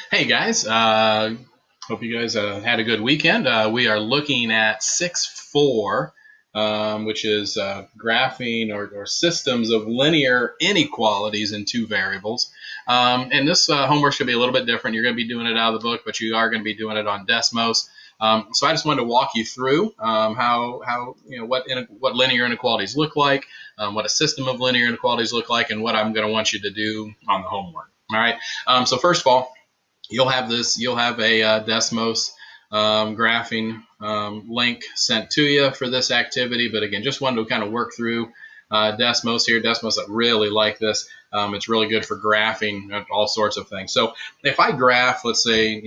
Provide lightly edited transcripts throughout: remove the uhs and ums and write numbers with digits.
Hey guys, hope you guys had a good weekend. We are looking at 6.4, which is graphing or systems of linear inequalities in two variables. And this homework should be a little bit different. You're going to be doing it out of the book, but you are going to be doing it on Desmos. So I just wanted to walk you through how what linear inequalities look like, what a system of linear inequalities look like, and what I'm going to want you to do on the homework. All right. So first of all, you'll have a Desmos graphing link sent to you for this activity. But again, just wanted to kind of work through Desmos here. Desmos, I really like this. It's really good for graphing all sorts of things. So if I graph, let's say,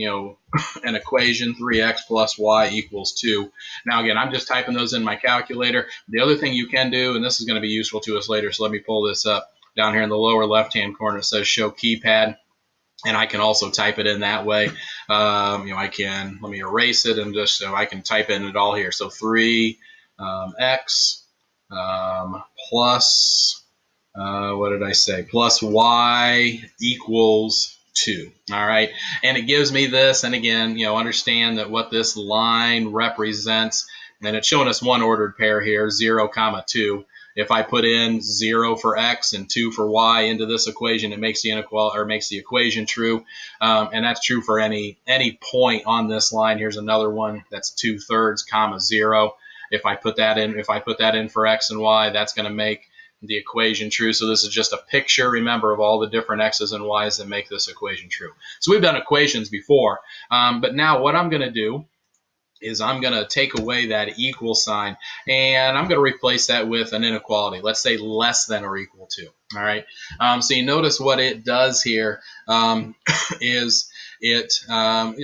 an equation, 3x plus y equals 2. Now, again, I'm just typing those in my calculator. The other thing you can do, and this is going to be useful to us later, so let me pull this up. Down here in the lower left-hand corner, it says show keypad. And I can also type it in that way. Let me erase it and just so I can type in it all here. So 3x plus, what did I say? Plus y equals 2. All right. And it gives me this. And again, understand that what this line represents, and it's showing us one ordered pair here, 0, comma 2. If I put in 0 for x and 2 for y into this equation, it makes the inequality or makes the equation true, and that's true for any point on this line. Here's another one that's 2/3, comma 0. If I put that in for x and y, that's going to make the equation true. So this is just a picture, remember, of all the different x's and y's that make this equation true. So we've done equations before, but now what I'm going to do is I'm going to take away that equal sign, and I'm going to replace that with an inequality. Let's say less than or equal to. All right. So you notice what it does here is it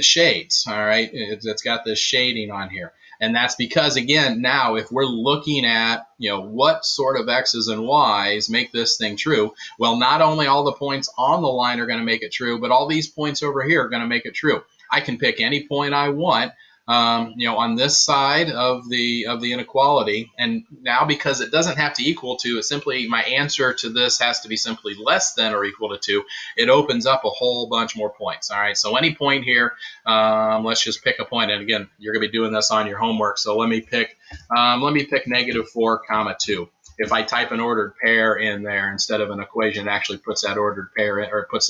shades. All right. It's got this shading on here. And that's because, again, now if we're looking at, what sort of x's and y's make this thing true, well, not only all the points on the line are going to make it true, but all these points over here are going to make it true. I can pick any point I want, on this side of the inequality, and now because it doesn't have to equal to, it simply, my answer to this has to be simply less than or equal to 2. It opens up a whole bunch more points. All right, so any point here, let's just pick a point, and again, you're going to be doing this on your homework. So let me pick -4, comma 2. If I type an ordered pair in there instead of an equation, it actually puts that ordered pair in, or it plots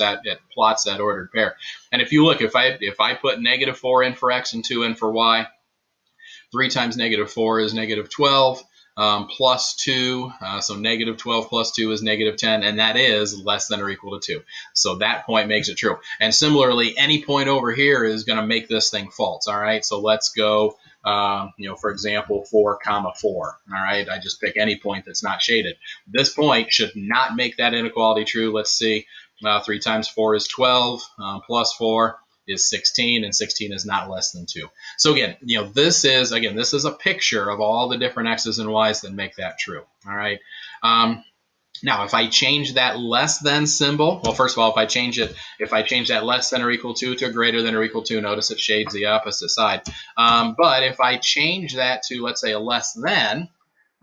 that ordered pair. And if you look, if I put -4 in for x and 2 in for y, 3 times -4 is -12, plus 2, so -12 plus 2 is -10, and that is less than or equal to 2. So that point makes it true. And similarly, any point over here is going to make this thing false. All right, so let's go, for example, 4, comma 4. All right, I just pick any point that's not shaded. This point should not make that inequality true. Let's see, 3 times 4 is 12, plus 4 is 16, and 16 is not less than 2. So again, this is a picture of all the different x's and y's that make that true. All right. Now, if I change that less than symbol, well, first of all, if I change that less than or equal to greater than or equal to, notice it shades the opposite side. But if I change that to, let's say, a less than,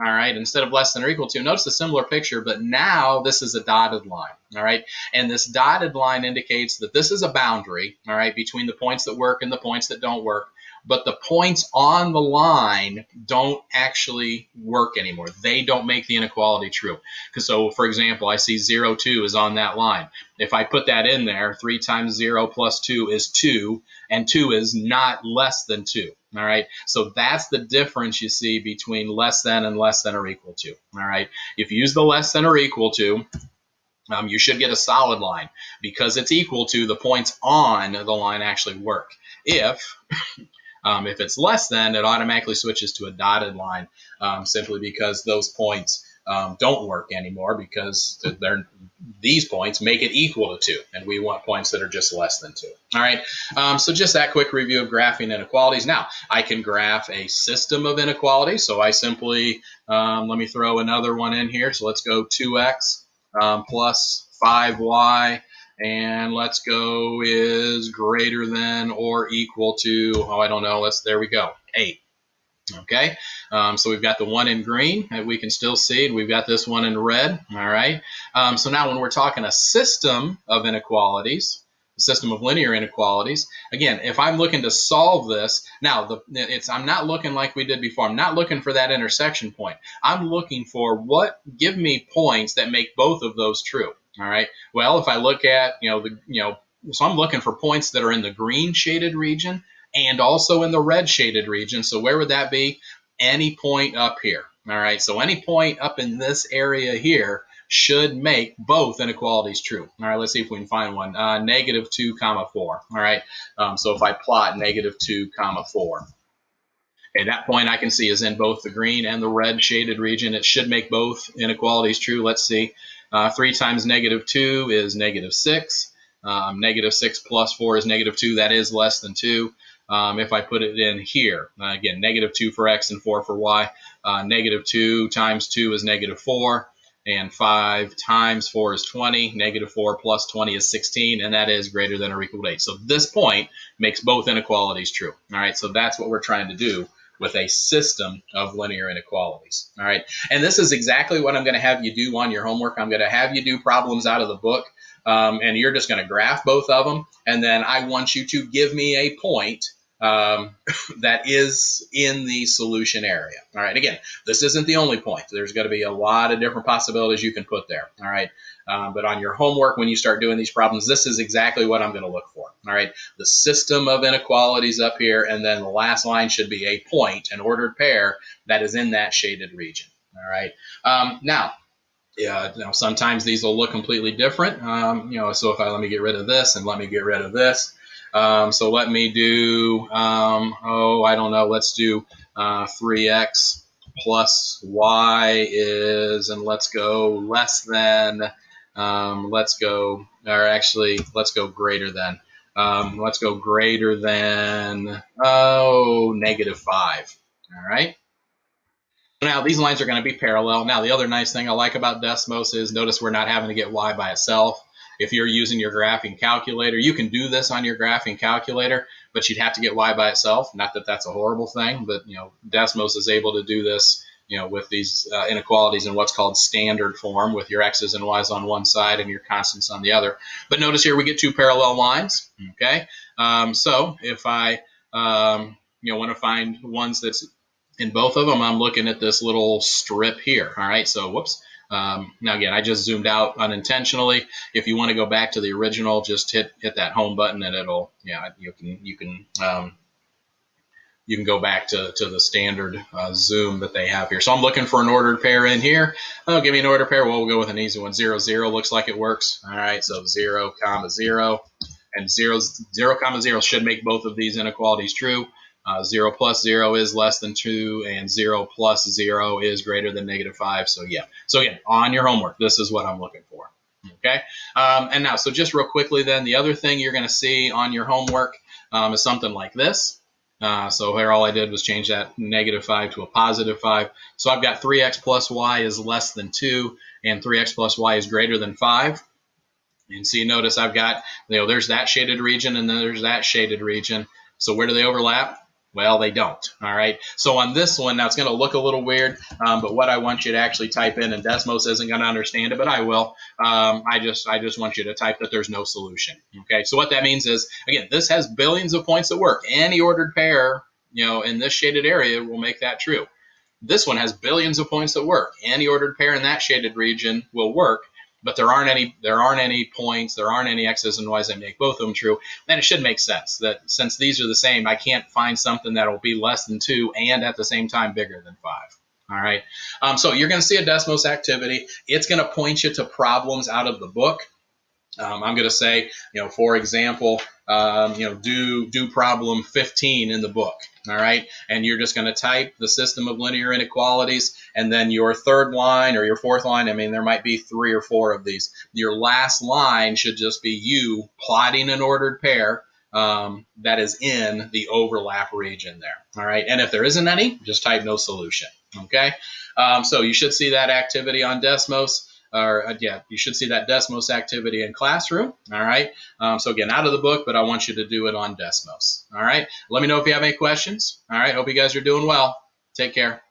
all right, instead of less than or equal to, notice a similar picture, but now this is a dotted line, all right? And this dotted line indicates that this is a boundary, all right, between the points that work and the points that don't work, but the points on the line don't actually work anymore. They don't make the inequality true. So, for example, I see 0, 2 is on that line. If I put that in there, 3 times 0 plus 2 is 2, and 2 is not less than 2. All right, so that's the difference you see between less than and less than or equal to. All right, if you use the less than or equal to, you should get a solid line because it's equal to, the points on the line actually work. If it's less than, it automatically switches to a dotted line, simply because those points don't work anymore, because these points make it equal to 2, and we want points that are just less than 2. All right, so just that quick review of graphing inequalities. Now, I can graph a system of inequalities, so I simply, let me throw another one in here. So let's go 2x plus 5y, and let's go is greater than or equal to, oh, I don't know, there we go, 8. Okay, so we've got the one in green that we can still see, and we've got this one in red. All right, so now when we're talking a system of inequalities, system of linear inequalities. Again, if I'm looking to solve this, now I'm not looking like we did before. I'm not looking for that intersection point. I'm looking for give me points that make both of those true. All right. Well, if I look at, so I'm looking for points that are in the green shaded region and also in the red shaded region. So where would that be? Any point up here. All right. So any point up in this area here should make both inequalities true. All right, let's see if we can find one. -2, 4. All right, so if I plot -2, 4. Okay, that point I can see is in both the green and the red shaded region. It should make both inequalities true. Let's see. 3 times -2 is -6. -6 plus 4 is -2. That is less than 2. If I put it in here, again, -2 for x and 4 for y. -2 times 2 is -4. And 5 times 4 is 20. -4 plus 20 is 16. And that is greater than or equal to 8. So this point makes both inequalities true. All right, so that's what we're trying to do with a system of linear inequalities. All right, and this is exactly what I'm going to have you do on your homework. I'm going to have you do problems out of the book, and you're just going to graph both of them, and then I want you to give me a point that is in the solution area. All right, again, this isn't the only point. There's going to be a lot of different possibilities you can put there. All right, but on your homework, when you start doing these problems, this is exactly what I'm going to look for. All right, the system of inequalities up here, and then the last line should be a point, an ordered pair that is in that shaded region. All right, now, sometimes these will look completely different. So if let me get rid of this and let me get rid of this. So let me do, I don't know, let's do 3x plus y is, and let's go less than, let's go greater than. Let's go greater than, -5. All right. Now, these lines are going to be parallel. Now, the other nice thing I like about Desmos is notice we're not having to get y by itself. If you're using your graphing calculator, you can do this on your graphing calculator, but you'd have to get y by itself. Not that that's a horrible thing, but Desmos is able to do this with these inequalities in what's called standard form, with your x's and y's on one side and your constants on the other. But notice here we get two parallel lines. Okay, so if I want to find ones that's in both of them, I'm looking at this little strip here. All right, so whoops. Now again, I just zoomed out unintentionally. If you want to go back to the original, just hit that home button, and it'll you can go back to the standard zoom that they have here. So I'm looking for an ordered pair in here. Oh, give me an ordered pair. Well, we'll go with an easy one. 0, 0 looks like it works. All right, so 0, 0, and 0, 0, 0 should make both of these inequalities true. 0 plus 0 is less than 2, and 0 plus 0 is greater than -5. So yeah. So again, on your homework, this is what I'm looking for. Okay. And now, so just real quickly then, the other thing you're going to see on your homework is something like this. So here all I did was change that -5 to a +5. So I've got 3x plus y is less than 2, and 3x plus y is greater than 5. And so you notice I've got, there's that shaded region, and then there's that shaded region. So where do they overlap? Well, they don't. All right. So on this one, now it's going to look a little weird, but what I want you to actually type in, and Desmos isn't going to understand it, but I will. I just want you to type that there's no solution. Okay. So what that means is, again, this has billions of points at work. Any ordered pair, in this shaded area will make that true. This one has billions of points at work. Any ordered pair in that shaded region will work, but there aren't any points, there aren't any x's and y's that make both of them true. Then it should make sense that since these are the same, I can't find something that will be less than 2 and at the same time bigger than 5. All right. So you're going to see a Desmos activity. It's going to point you to problems out of the book. I'm going to say, for example, do problem 15 in the book. All right. And you're just going to type the system of linear inequalities, and then your third line or your fourth line, there might be 3 or 4 of these. Your last line should just be you plotting an ordered pair that is in the overlap region there. All right. And if there isn't any, just type no solution. Okay. So you should see that activity on Desmos. You should see that Desmos activity in Classroom. All right. So again, out of the book, but I want you to do it on Desmos. All right. Let me know if you have any questions. All right. Hope you guys are doing well. Take care.